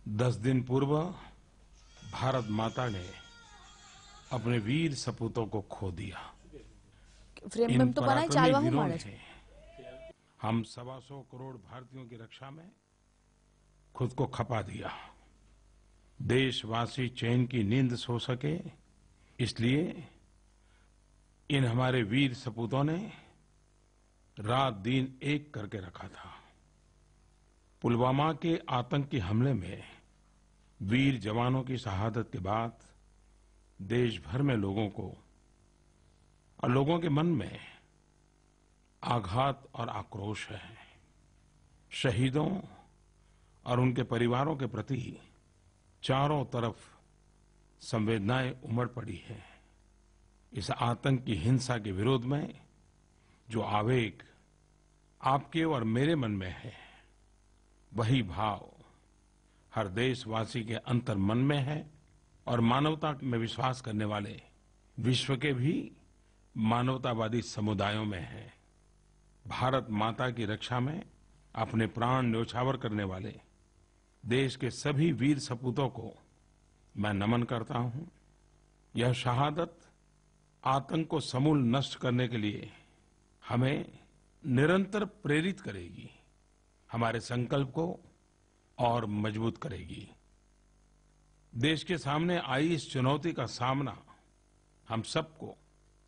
10 दिन पूर्व भारत माता ने अपने वीर सपूतों को खो दिया। इन पराक्रमी वीरों ने हम 125 करोड़ भारतीयों की रक्षा में खुद को खपा दिया। देशवासी चैन की नींद सो सके, इसलिए इन हमारे वीर सपूतों ने रात दिन एक करके रखा था। पुलवामा के आतंकी हमले में वीर जवानों की शहादत के बाद देश भर में लोगों को और लोगों के मन में आघात और आक्रोश है। शहीदों और उनके परिवारों के प्रति चारों तरफ संवेदनाएं उमड़ पड़ी है। इस आतंकी हिंसा के विरोध में जो आवेग आपके और मेरे मन में है, वही भाव हर देशवासी के अंतर मन में है और मानवता में विश्वास करने वाले विश्व के भी मानवतावादी समुदायों में है। भारत माता की रक्षा में अपने प्राण न्योछावर करने वाले देश के सभी वीर सपूतों को मैं नमन करता हूं। यह शहादत आतंक को समूल नष्ट करने के लिए हमें निरंतर प्रेरित करेगी, हमारे संकल्प को और मजबूत करेगी। देश के सामने आई इस चुनौती का सामना हम सबको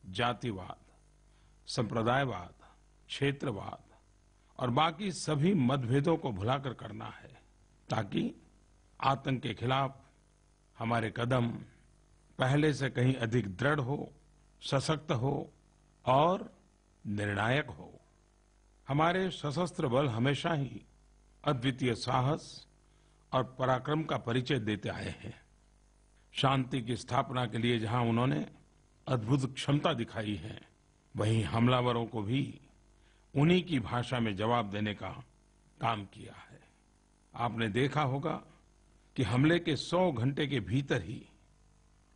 जातिवाद, संप्रदायवाद, क्षेत्रवाद और बाकी सभी मतभेदों को भुलाकर करना है, ताकि आतंक के खिलाफ हमारे कदम पहले से कहीं अधिक दृढ़ हो, सशक्त हो और निर्णायक हो। हमारे सशस्त्र बल हमेशा ही अद्वितीय साहस और पराक्रम का परिचय देते आए हैं। शांति की स्थापना के लिए जहां उन्होंने अद्भुत क्षमता दिखाई है, वहीं हमलावरों को भी उन्हीं की भाषा में जवाब देने का काम किया है। आपने देखा होगा कि हमले के 100 घंटे के भीतर ही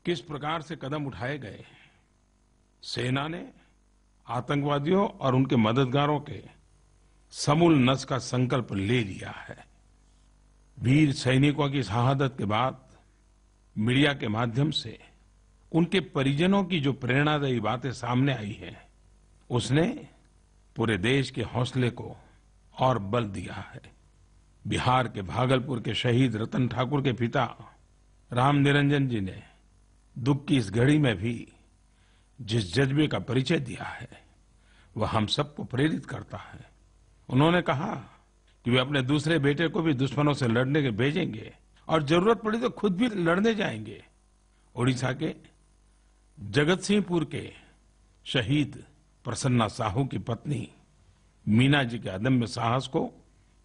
किस प्रकार से कदम उठाए गए। सेना ने आतंकवादियों और उनके मददगारों के समूल नष्ट का संकल्प ले लिया है। वीर सैनिकों की शहादत के बाद मीडिया के माध्यम से उनके परिजनों की जो प्रेरणादायी बातें सामने आई हैं, उसने पूरे देश के हौसले को और बल दिया है। बिहार के भागलपुर के शहीद रतन ठाकुर के पिता राम निरंजन जी ने दुख की इस घड़ी में भी जिस जज्बे का परिचय दिया है, वह हम सबको प्रेरित करता है। उन्होंने कहा कि वे अपने दूसरे बेटे को भी दुश्मनों से लड़ने के भेजेंगे और जरूरत पड़ी तो खुद भी लड़ने जाएंगे। ओडिशा के जगतसिंहपुर के शहीद प्रसन्ना साहू की पत्नी मीना जी के अदम्य साहस को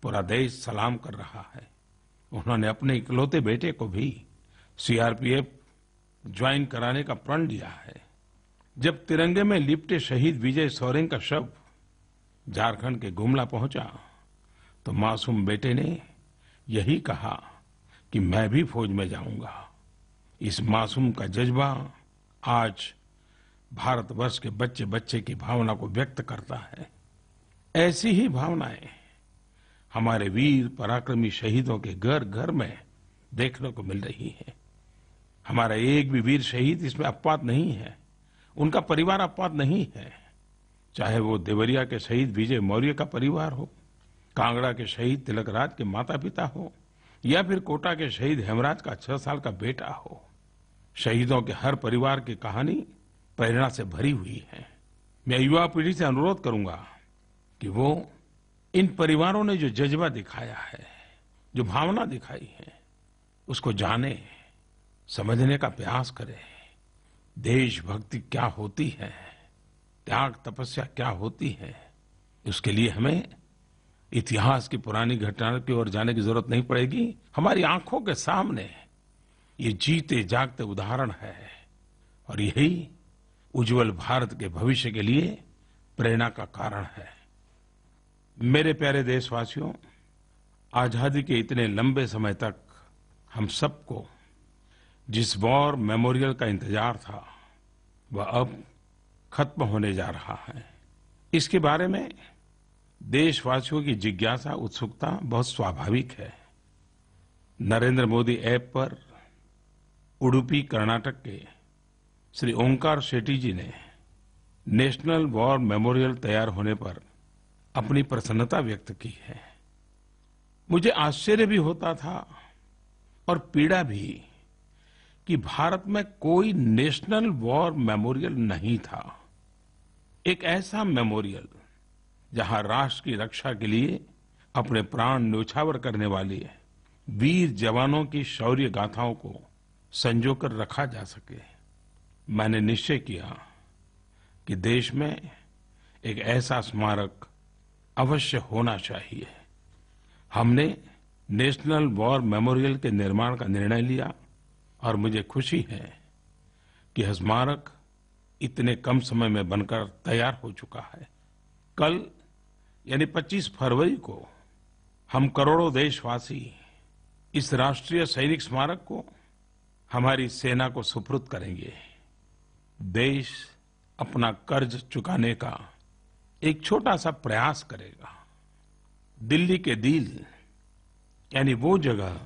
पूरा देश सलाम कर रहा है। उन्होंने अपने इकलौते बेटे को भी सीआरपीएफ ज्वाइन कराने का प्रण लिया है। जब तिरंगे में लिपटे शहीद विजय सोरेन का शव झारखंड के गुमला पहुंचा, तो मासूम बेटे ने यही कहा कि मैं भी फौज में जाऊंगा। इस मासूम का जज्बा आज भारतवर्ष के बच्चे बच्चे की भावना को व्यक्त करता है। ऐसी ही भावनाएं हमारे वीर पराक्रमी शहीदों के घर घर में देखने को मिल रही है। हमारा एक भी वीर शहीद इसमें अपवाद नहीं है, उनका परिवार अपवाद नहीं है। चाहे वो देवरिया के शहीद विजय मौर्य का परिवार हो, कांगड़ा के शहीद तिलकराज के माता पिता हो, या फिर कोटा के शहीद हेमराज का 6 साल का बेटा हो। शहीदों के हर परिवार की कहानी प्रेरणा से भरी हुई है। मैं युवा पीढ़ी से अनुरोध करूंगा कि वो इन परिवारों ने जो जज्बा दिखाया है, जो भावना दिखाई है, उसको जाने, समझने का प्रयास करें। देशभक्ति क्या होती है, त्याग तपस्या क्या होती है, उसके लिए हमें इतिहास की पुरानी घटनाओं की ओर जाने की जरूरत नहीं पड़ेगी। हमारी आंखों के सामने ये जीते जागते उदाहरण है और यही उज्जवल भारत के भविष्य के लिए प्रेरणा का कारण है। मेरे प्यारे देशवासियों, आजादी के इतने लंबे समय तक हम सबको जिस वॉर मेमोरियल का इंतजार था, वह अब खत्म होने जा रहा है। इसके बारे में देशवासियों की जिज्ञासा, उत्सुकता बहुत स्वाभाविक है। नरेंद्र मोदी ऐप पर उडुपी कर्नाटक के श्री ओंकार शेट्टी जी ने नेशनल वॉर मेमोरियल तैयार होने पर अपनी प्रसन्नता व्यक्त की है। मुझे आश्चर्य भी होता था और पीड़ा भी कि भारत में कोई नेशनल वॉर मेमोरियल नहीं था। एक ऐसा मेमोरियल जहां राष्ट्र की रक्षा के लिए अपने प्राण न्योछावर करने वाले वीर जवानों की शौर्य गाथाओं को संजोकर रखा जा सके। मैंने निश्चय किया कि देश में एक ऐसा स्मारक अवश्य होना चाहिए। हमने नेशनल वॉर मेमोरियल के निर्माण का निर्णय लिया और मुझे खुशी है कि यह स्मारक इतने कम समय में बनकर तैयार हो चुका है। कल यानी 25 फरवरी को हम करोड़ों देशवासी इस राष्ट्रीय सैनिक स्मारक को हमारी सेना को सुपुर्द करेंगे। देश अपना कर्ज चुकाने का एक छोटा सा प्रयास करेगा। दिल्ली के दिल यानी वो जगह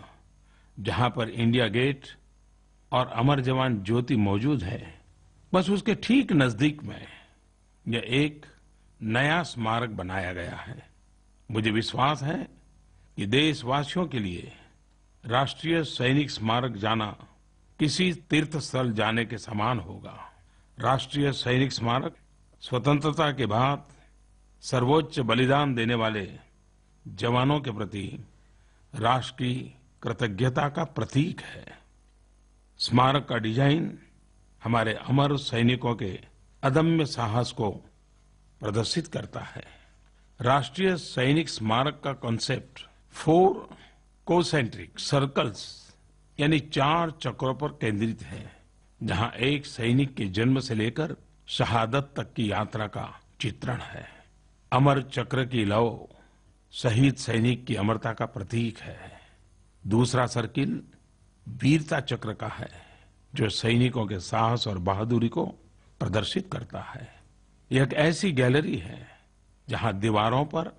जहां पर इंडिया गेट और अमर जवान ज्योति मौजूद है, बस उसके ठीक नजदीक में यह एक नया स्मारक बनाया गया है। मुझे विश्वास है कि देशवासियों के लिए राष्ट्रीय सैनिक स्मारक जाना किसी तीर्थ स्थल जाने के समान होगा। राष्ट्रीय सैनिक स्मारक स्वतंत्रता के बाद सर्वोच्च बलिदान देने वाले जवानों के प्रति राष्ट्र की कृतज्ञता का प्रतीक है। स्मारक का डिजाइन हमारे अमर सैनिकों के अदम्य साहस को प्रदर्शित करता है। राष्ट्रीय सैनिक स्मारक का कॉन्सेप्ट 4 कोसेंट्रिक सर्कल्स यानी 4 चक्रों पर केंद्रित है, जहां एक सैनिक के जन्म से लेकर शहादत तक की यात्रा का चित्रण है। अमर चक्र की लौ शहीद सैनिक की अमरता का प्रतीक है। दूसरा सर्किल वीरता चक्र का है, जो सैनिकों के साहस और बहादुरी को प्रदर्शित करता है। यह एक ऐसी गैलरी है जहां दीवारों पर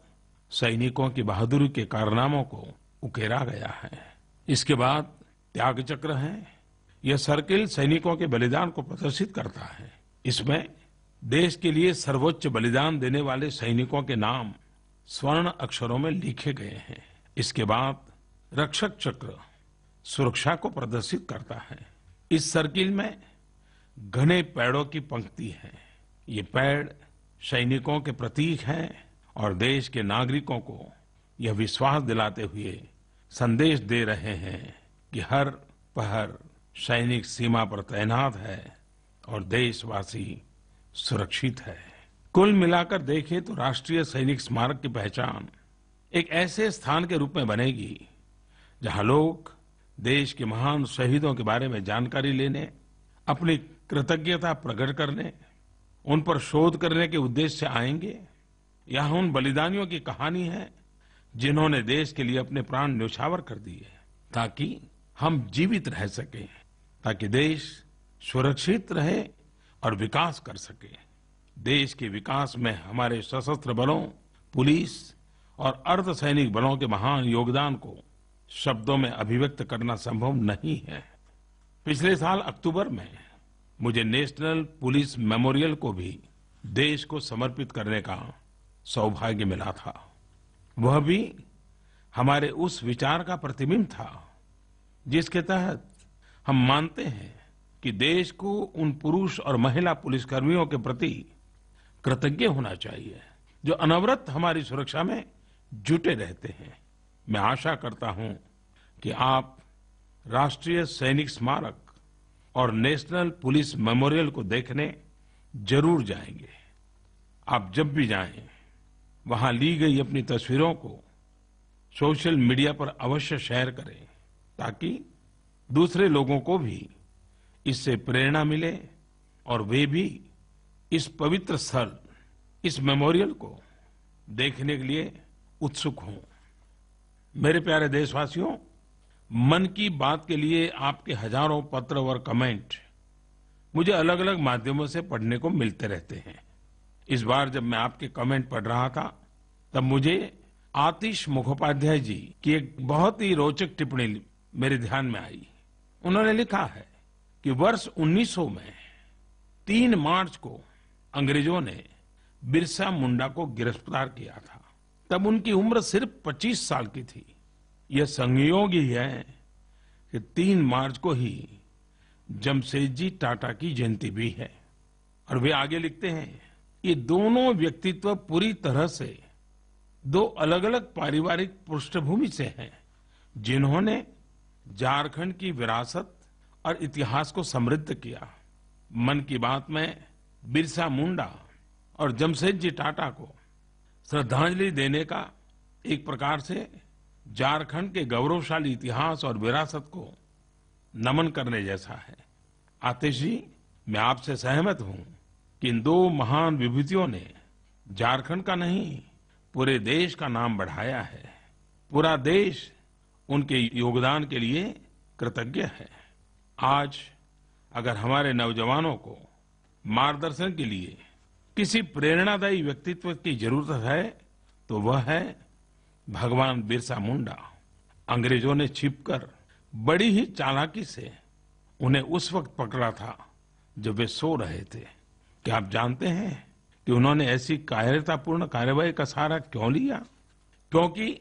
सैनिकों की बहादुरी के कारनामों को उकेरा गया है। इसके बाद त्याग चक्र है। यह सर्किल सैनिकों के बलिदान को प्रदर्शित करता है। इसमें देश के लिए सर्वोच्च बलिदान देने वाले सैनिकों के नाम स्वर्ण अक्षरों में लिखे गए हैं। इसके बाद रक्षक चक्र सुरक्षा को प्रदर्शित करता है। इस सर्किल में घने पेड़ों की पंक्ति है। ये पेड़ सैनिकों के प्रतीक हैं और देश के नागरिकों को यह विश्वास दिलाते हुए संदेश दे रहे हैं कि हर पहर सैनिक सीमा पर तैनात है और देशवासी सुरक्षित है। कुल मिलाकर देखें तो राष्ट्रीय सैनिक स्मारक की पहचान एक ऐसे स्थान के रूप में बनेगी जहां लोग देश के महान शहीदों के बारे में जानकारी लेने, अपनी कृतज्ञता प्रकट करने, उन पर शोध करने के उद्देश्य से आएंगे। यहाँ उन बलिदानियों की कहानी है जिन्होंने देश के लिए अपने प्राण न्योछावर कर दिए ताकि हम जीवित रह सकें, ताकि देश सुरक्षित रहे और विकास कर सके। देश के विकास में हमारे सशस्त्र बलों, पुलिस और अर्धसैनिक बलों के महान योगदान को शब्दों में अभिव्यक्त करना संभव नहीं है। पिछले साल अक्टूबर में मुझे नेशनल पुलिस मेमोरियल को भी देश को समर्पित करने का सौभाग्य मिला था। वह भी हमारे उस विचार का प्रतिबिंब था जिसके तहत हम मानते हैं कि देश को उन पुरुष और महिला पुलिसकर्मियों के प्रति कृतज्ञ होना चाहिए जो अनवरत हमारी सुरक्षा में जुटे रहते हैं। मैं आशा करता हूं कि आप राष्ट्रीय सैनिक स्मारक और नेशनल पुलिस मेमोरियल को देखने जरूर जाएंगे। आप जब भी जाएं, वहां ली गई अपनी तस्वीरों को सोशल मीडिया पर अवश्य शेयर करें ताकि दूसरे लोगों को भी इससे प्रेरणा मिले और वे भी इस पवित्र स्थल, इस मेमोरियल को देखने के लिए उत्सुक हों। मेरे प्यारे देशवासियों, मन की बात के लिए आपके हजारों पत्र और कमेंट मुझे अलग अलग माध्यमों से पढ़ने को मिलते रहते हैं। इस बार जब मैं आपके कमेंट पढ़ रहा था तब मुझे आतिश मुखोपाध्याय जी की एक बहुत ही रोचक टिप्पणी मेरे ध्यान में आई। उन्होंने लिखा है कि वर्ष 1900 में 3 मार्च को अंग्रेजों ने बिरसा मुंडा को गिरफ्तार किया था। तब उनकी उम्र सिर्फ 25 साल की थी। यह संयोग ही है कि 3 मार्च को ही जमशेदजी टाटा की जयंती भी है। और वे आगे लिखते हैं, ये दोनों व्यक्तित्व पूरी तरह से 2 अलग अलग पारिवारिक पृष्ठभूमि से हैं, जिन्होंने झारखंड की विरासत और इतिहास को समृद्ध किया। मन की बात में बिरसा मुंडा और जमशेदजी टाटा को श्रद्धांजलि देने का एक प्रकार से झारखंड के गौरवशाली इतिहास और विरासत को नमन करने जैसा है। आतिश जी, मैं आपसे सहमत हूं कि इन 2 महान विभूतियों ने झारखंड का नहीं, पूरे देश का नाम बढ़ाया है। पूरा देश उनके योगदान के लिए कृतज्ञ है। आज अगर हमारे नौजवानों को मार्गदर्शन के लिए किसी प्रेरणादायी व्यक्तित्व की जरूरत है तो वह है भगवान बिरसा मुंडा। अंग्रेजों ने छिपकर बड़ी ही चालाकी से उन्हें उस वक्त पकड़ा था जब वे सो रहे थे। क्या आप जानते हैं कि उन्होंने ऐसी कायरतापूर्ण कार्यवाही का सहारा क्यों लिया? क्योंकि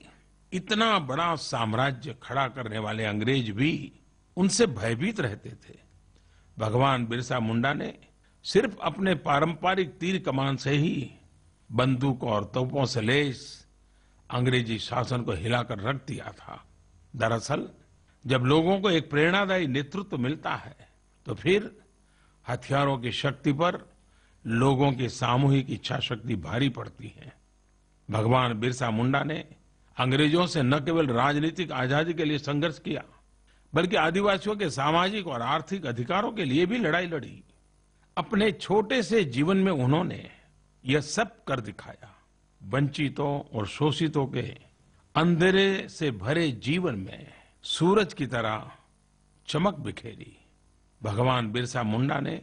इतना बड़ा साम्राज्य खड़ा करने वाले अंग्रेज भी उनसे भयभीत रहते थे। भगवान बिरसा मुंडा ने सिर्फ अपने पारंपरिक तीर कमान से ही बंदूक और तोपों से लैस अंग्रेजी शासन को हिलाकर रख दिया था। दरअसल जब लोगों को एक प्रेरणादायी नेतृत्व मिलता है तो फिर हथियारों की शक्ति पर लोगों की सामूहिक इच्छा शक्ति भारी पड़ती है। भगवान बिरसा मुंडा ने अंग्रेजों से न केवल राजनीतिक आजादी के लिए संघर्ष किया, बल्कि आदिवासियों के सामाजिक और आर्थिक अधिकारों के लिए भी लड़ाई लड़ी। अपने छोटे से जीवन में उन्होंने यह सब कर दिखाया। वंचितों और शोषितों के अंधेरे से भरे जीवन में सूरज की तरह चमक बिखेरी। भगवान बिरसा मुंडा ने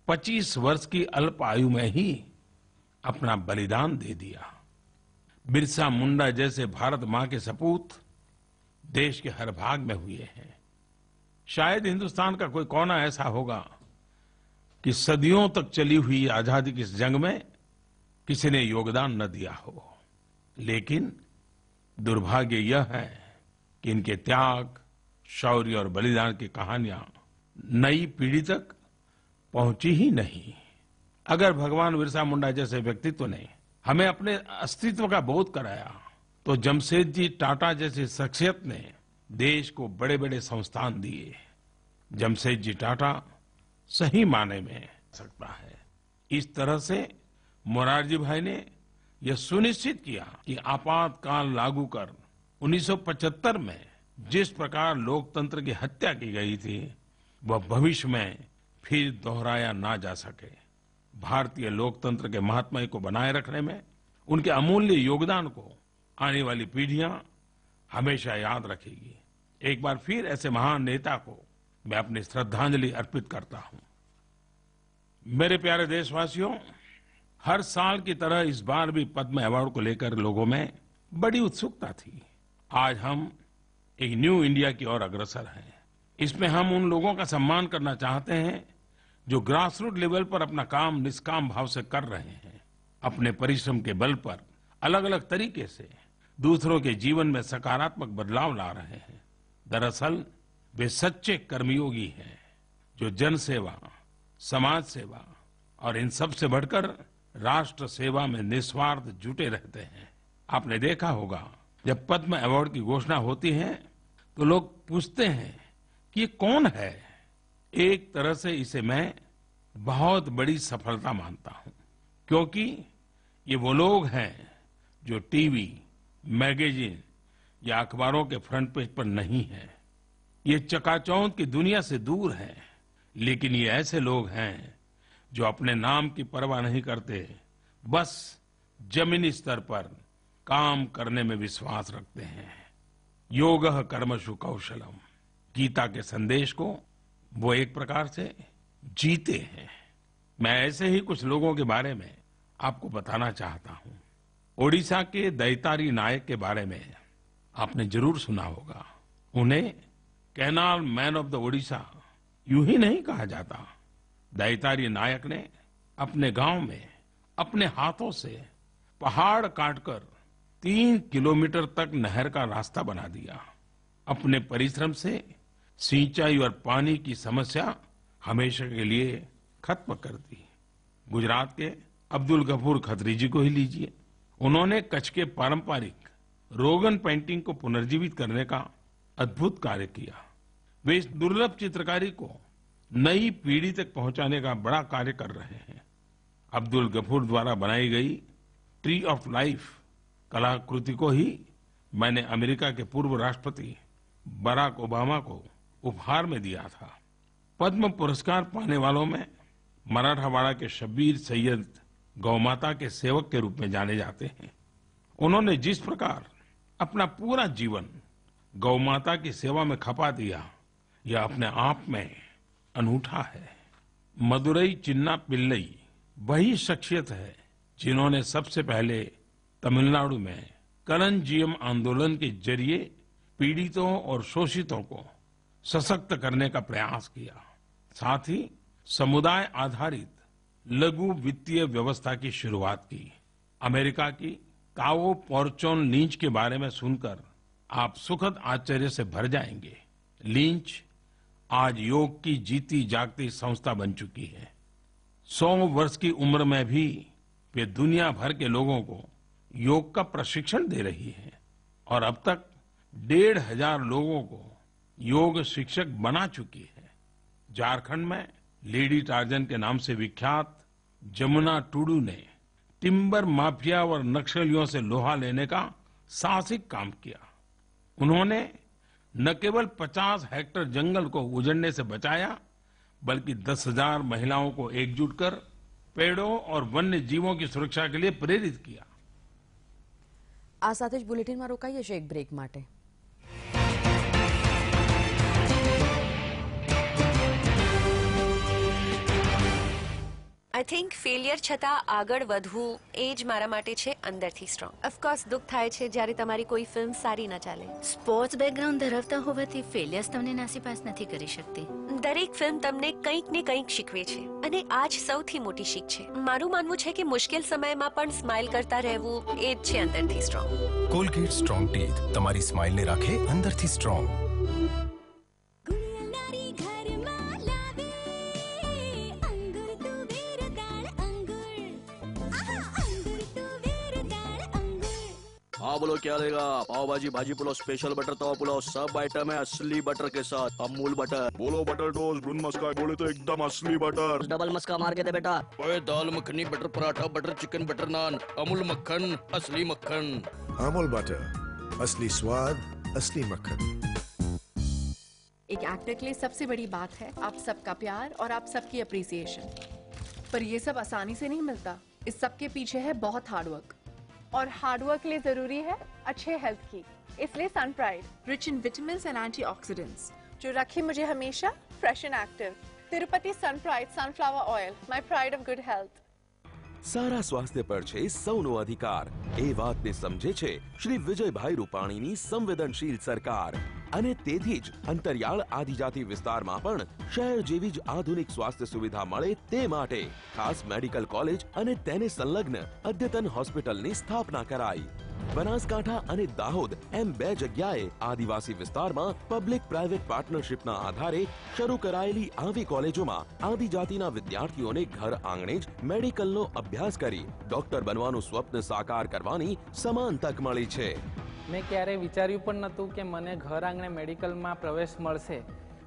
25 वर्ष की अल्प आयु में ही अपना बलिदान दे दिया। बिरसा मुंडा जैसे भारत मां के सपूत देश के हर भाग में हुए हैं। शायद हिंदुस्तान का कोई कोना ऐसा होगा कि सदियों तक चली हुई आजादी की इस जंग में किसी ने योगदान न दिया हो। लेकिन दुर्भाग्य यह है कि इनके त्याग, शौर्य और बलिदान की कहानियां नई पीढ़ी तक पहुंची ही नहीं। अगर भगवान बिरसा मुंडा जैसे व्यक्तित्व ने हमें अपने अस्तित्व का बोध कराया तो जमशेदजी टाटा जैसी शख्सियत ने देश को बड़े बड़े संस्थान दिए। जमशेदजी टाटा सही माने में सकता है। इस तरह से मोरारजी भाई ने यह सुनिश्चित किया कि आपातकाल लागू कर 1975 में जिस प्रकार लोकतंत्र की हत्या की गई थी वह भविष्य में फिर दोहराया ना जा सके। भारतीय लोकतंत्र के महात्म्य को बनाए रखने में उनके अमूल्य योगदान को आने वाली पीढ़ियां हमेशा याद रखेगी। एक बार फिर ऐसे महान नेता को मैं अपनी श्रद्धांजलि अर्पित करता हूं। मेरे प्यारे देशवासियों, हर साल की तरह इस बार भी पद्म अवार्ड को लेकर लोगों में बड़ी उत्सुकता थी। आज हम एक न्यू इंडिया की ओर अग्रसर हैं। इसमें हम उन लोगों का सम्मान करना चाहते हैं जो ग्रास रूट लेवल पर अपना काम निष्काम भाव से कर रहे हैं, अपने परिश्रम के बल पर अलग अलग तरीके से दूसरों के जीवन में सकारात्मक बदलाव ला रहे हैं। दरअसल वे सच्चे कर्मयोगी हैं जो जन सेवा, समाज सेवा और इन सब से बढ़कर राष्ट्र सेवा में निस्वार्थ जुटे रहते हैं। आपने देखा होगा जब पद्म अवार्ड की घोषणा होती है तो लोग पूछते हैं कि ये कौन है। एक तरह से इसे मैं बहुत बड़ी सफलता मानता हूं, क्योंकि ये वो लोग हैं जो टीवी, मैगजीन या अखबारों के फ्रंट पेज पर नहीं हैं। ये चकाचौंध की दुनिया से दूर हैं, लेकिन ये ऐसे लोग हैं जो अपने नाम की परवाह नहीं करते, बस जमीनी स्तर पर काम करने में विश्वास रखते हैं। योगः कर्मसु कौशलम, गीता के संदेश को वो एक प्रकार से जीते हैं। मैं ऐसे ही कुछ लोगों के बारे में आपको बताना चाहता हूं। ओडिशा के दैतारी नायक के बारे में आपने जरूर सुना होगा। उन्हें canal man of the Odisha यूं ही नहीं कहा जाता। दैतारी नायक ने अपने गांव में अपने हाथों से पहाड़ काटकर 3 किलोमीटर तक नहर का रास्ता बना दिया। अपने परिश्रम से सिंचाई और पानी की समस्या हमेशा के लिए खत्म कर दी। गुजरात के अब्दुल गफूर खत्री जी को ही लीजिए। उन्होंने कच्छ के पारंपरिक रोगन पेंटिंग को पुनर्जीवित करने का अद्भुत कार्य किया। वे इस दुर्लभ चित्रकारी को नई पीढ़ी तक पहुंचाने का बड़ा कार्य कर रहे हैं। अब्दुल गफूर द्वारा बनाई गई ट्री ऑफ लाइफ कलाकृति को ही मैंने अमेरिका के पूर्व राष्ट्रपति बराक ओबामा को उपहार में दिया था। पद्म पुरस्कार पाने वालों में मराठावाड़ा के शब्बीर सैयद गौमाता के सेवक के रूप में जाने जाते हैं। उन्होंने जिस प्रकार अपना पूरा जीवन गौमाता की सेवा में खपा दिया, यह अपने आप में अनूठा है। मदुरई चिन्ना पिल्लई वही शख्सियत है जिन्होंने सबसे पहले तमिलनाडु में कलंजियम आंदोलन के जरिए पीड़ितों और शोषितों को सशक्त करने का प्रयास किया। साथ ही समुदाय आधारित लघु वित्तीय व्यवस्था की शुरुआत की। अमेरिका की काओ पोर्चोन लिंच के बारे में सुनकर आप सुखद आश्चर्य से भर जाएंगे। लिंच आज योग की जीती जागती संस्था बन चुकी है। 100 वर्ष की उम्र में भी वे दुनिया भर के लोगों को योग का प्रशिक्षण दे रही है और अब तक 1500 लोगों को योग शिक्षक बना चुकी है। झारखंड में लेडी टार्जन के नाम से विख्यात जमुना टुडू ने टिम्बर माफिया और नक्सलियों से लोहा लेने का साहसिक काम किया। उन्होंने न केवल 50 हेक्टेयर जंगल को उजड़ने से बचाया, बल्कि 10,000 महिलाओं को एकजुट कर पेड़ों और वन्य जीवों की सुरक्षा के लिए प्रेरित किया। આ સાથે જ બુલેટિનમાં રોકાઈએ છીએ એક બ્રેક માટે। આઈ થિંક ફેલિયર છતાં આગળ વધવું એ જ મારા માટે છે અંદરથી સ્ટ્રોંગ। ઓફકોર્સ દુઃખ થાય છે જ્યારે તમારી કોઈ ફિલ્મ સારી ન ચાલે। સ્પોર્ટ્સ બેકગ્રાઉન્ડ ધરાવતા હોવાથી ફેલિયર્સ તમને નાસીપાસ નથી કરી શકતી। દરેક ફિલ્મ તમને કંઈક ને કંઈક શીખવે છે અને આ જ સૌથી મોટી શીખ છે। મારું માનવું છે કે મુશ્કેલ સમયમાં પણ સ્માઇલ કરતા રહેવું એ જ છે અંદરથી સ્ટ્રોંગ। કોલગેટ સ્ટ્રોંગ ટીથ તમારી સ્માઇલને રાખે અંદરથી સ્ટ્રોંગ। हाँ बोलो क्या लेगा? पाव भाजी, भाजी पुलाव, स्पेशल बटर तवा पुलाव, सब आइटम है असली बटर के साथ। अमूल बटर। बोलो बटर टोस्ट, भुन मस्का, बोले तो एकदम असली बटर। डबल मस्का मार के दे बेटा। ओए dal makhani, butter paratha, butter chicken, butter naan, Amul मक्खन, असली मक्खन। अमूल बटर, असली स्वाद, असली मक्खन। एक एक्टर के लिए सबसे बड़ी बात है आप सबका प्यार और आप सबकी अप्रिसिएशन। पर ये सब आसानी से नहीं मिलता। इस सब के पीछे है बहुत हार्डवर्क और हार्डवर्क के लिए जरूरी है अच्छे हेल्थ की। इसलिए Sun Pride rich in vitamins and antioxidants जो रखे मुझे हमेशा fresh and active. Tirupati Sun Pride sunflower oil, my pride of good health. सारा स्वास्थ्य पर छे सौनो अधिकार ए वात ने समझे छे श्री विजयभाई रूपाणीनी संवेदनशील सरकार અને તેથી જ અંતરિયાળ આદિજાતિ વિસ્તારમાં પણ શહેર જેવી જ આધુનિક સ્વાસ્થ્ય સુવિધા મળે તે માટે ખાસ મેડિકલ કોલેજ અને તેને સંલગ્ન અદ્યતન હોસ્પિટલની સ્થાપના કરાઈ। બનાસકાંઠા અને દાહોદ એમ 2 જગ્યાએ આદિવાસી વિસ્તારમાં પબ્લિક પ્રાઇવેટ પાર્ટનરશિપના આધારે શરૂ કરાયેલી આવી કોલેજોમાં આદિજાતિના વિદ્યાર્થીઓને ઘર આંગણે જ મેડિકલનો અભ્યાસ કરી ડોક્ટર બનવાનું સ્વપ્ન સાકાર કરવાની સમાન તક મળી છે। મેં ક્યારેય વિચાર્યું પણ નહોતું કે મને ઘર આંગણે મેડિકલમાં પ્રવેશ મળશે,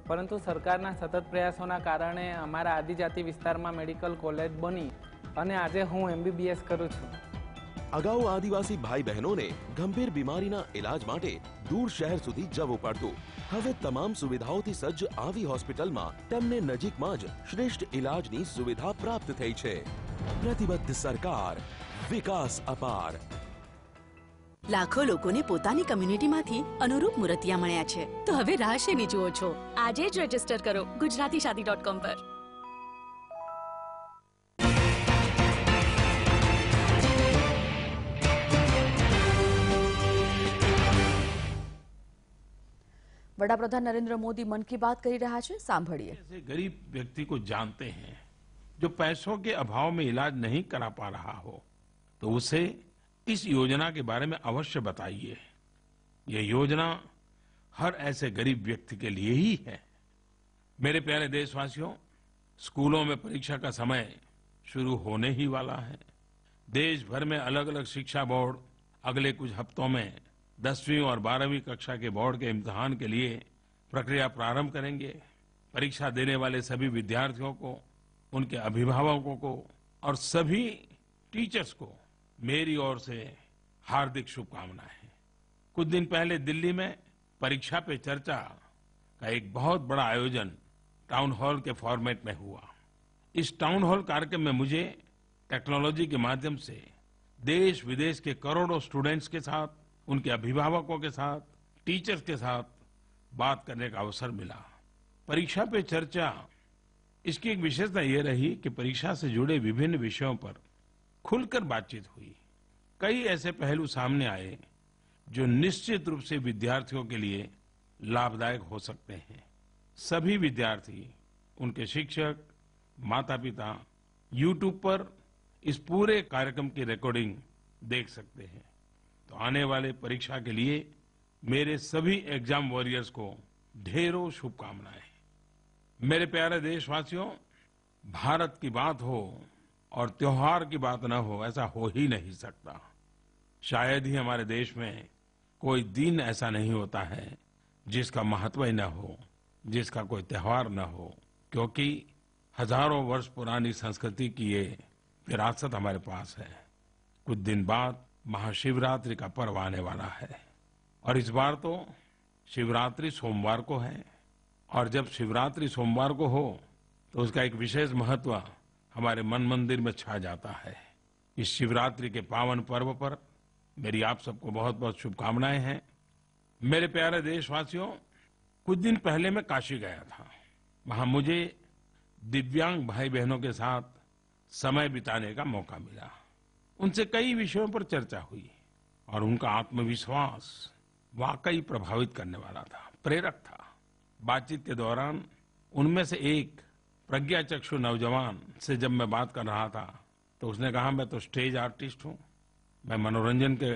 પરંતુ સરકારના સતત પ્રયાસોના કારણે અમારા આદિજાતિ વિસ્તારમાં મેડિકલ કોલેજ બની અને આજે હું MBBS કરું છું। અગાઉ આદિવાસી ભાઈ બહેનોને ગંભીર બીમારીના ઇલાજ માટે દૂર શહેર સુધી જવું પડતું। હવે તમામ સુવિધાઓથી સજ્જ આવી હોસ્પિટલમાં તેમને નજીકમાં જ શ્રેષ્ઠ ઇલાજની સુવિધા પ્રાપ્ત થઈ છે। પ્રતિબદ્ધ સરકાર, વિકાસ અપાર। લાખો લોકોને પોતાની કમ્યુનિટીમાંથી અનુરૂપ મૂર્તિયા મળ્યા છે, તો હવે રાહ શેની જુઓ છો? આજે જ રજીસ્ટર કરો gujaratishadi.com પર। વડાપ્રધાન નરેન્દ્ર મોદી મન કી બાત કરી રહ્યા છે, સાંભળીએ. ऐसे गरीब व्यक्ति को जानते हैं जो पैसों के अभाव में इलाज नहीं करा पा रहा हो, तो उसे इस योजना के बारे में अवश्य बताइए. ये योजना हर ऐसे गरीब व्यक्ति के लिए ही है. मेरे प्यारे देशवासियों, स्कूलों में परीक्षा का समय शुरू होने ही वाला है. देश भर में अलग अलग शिक्षा बोर्ड अगले कुछ हफ्तों में 10वीं और 12वीं कक्षा के बोर्ड के इम्तिहान के लिए प्रक्रिया प्रारंभ करेंगे. परीक्षा देने वाले सभी विद्यार्थियों को, उनके अभिभावकों को और सभी टीचर्स को मेरी ओर से हार्दिक शुभकामनाएं. कुछ दिन पहले दिल्ली में परीक्षा पे चर्चा का एक बहुत बड़ा आयोजन टाउन हॉल के फॉर्मेट में हुआ. इस टाउन हॉल कार्यक्रम में मुझे टेक्नोलॉजी के माध्यम से देश विदेश के करोड़ों स्टूडेंट्स के साथ, उनके अभिभावकों के साथ, टीचर्स के साथ बात करने का अवसर मिला. परीक्षा पे चर्चा, इसकी एक विशेषता ये रही कि परीक्षा से जुड़े विभिन्न विषयों पर खुलकर बातचीत हुई. कई ऐसे पहलू सामने आए जो निश्चित रूप से विद्यार्थियों के लिए लाभदायक हो सकते हैं. सभी विद्यार्थी, उनके शिक्षक, माता पिता YouTube पर इस पूरे कार्यक्रम की रिकॉर्डिंग देख सकते हैं. तो आने वाले परीक्षा के लिए मेरे सभी एग्जाम वॉरियर्स को ढेरों शुभकामनाएं. मेरे प्यारे देशवासियों, भारत की बात हो और त्योहार की बात न हो, ऐसा हो ही नहीं सकता. शायद ही हमारे देश में कोई दिन ऐसा नहीं होता है जिसका महत्व ही न हो, जिसका कोई त्योहार न हो, क्योंकि हजारों वर्ष पुरानी संस्कृति की ये विरासत हमारे पास है. कुछ दिन बाद महाशिवरात्रि का पर्व आने वाला है और इस बार तो शिवरात्रि सोमवार को है. और जब शिवरात्रि सोमवार को हो तो उसका एक विशेष महत्व हमारे मन मंदिर में छा जाता है. इस शिवरात्रि के पावन पर्व पर मेरी आप सबको बहुत बहुत शुभकामनाएं हैं. मेरे प्यारे देशवासियों, कुछ दिन पहले मैं काशी गया था. वहां मुझे दिव्यांग भाई बहनों के साथ समय बिताने का मौका मिला. उनसे कई विषयों पर चर्चा हुई और उनका आत्मविश्वास वाकई प्रभावित करने वाला था, प्रेरक था. बातचीत के दौरान उनमें से एक प्रज्ञाचक्षु नौजवान से जब मैं बात कर रहा था तो उसने कहा, मैं तो स्टेज आर्टिस्ट हूं, मैं मनोरंजन के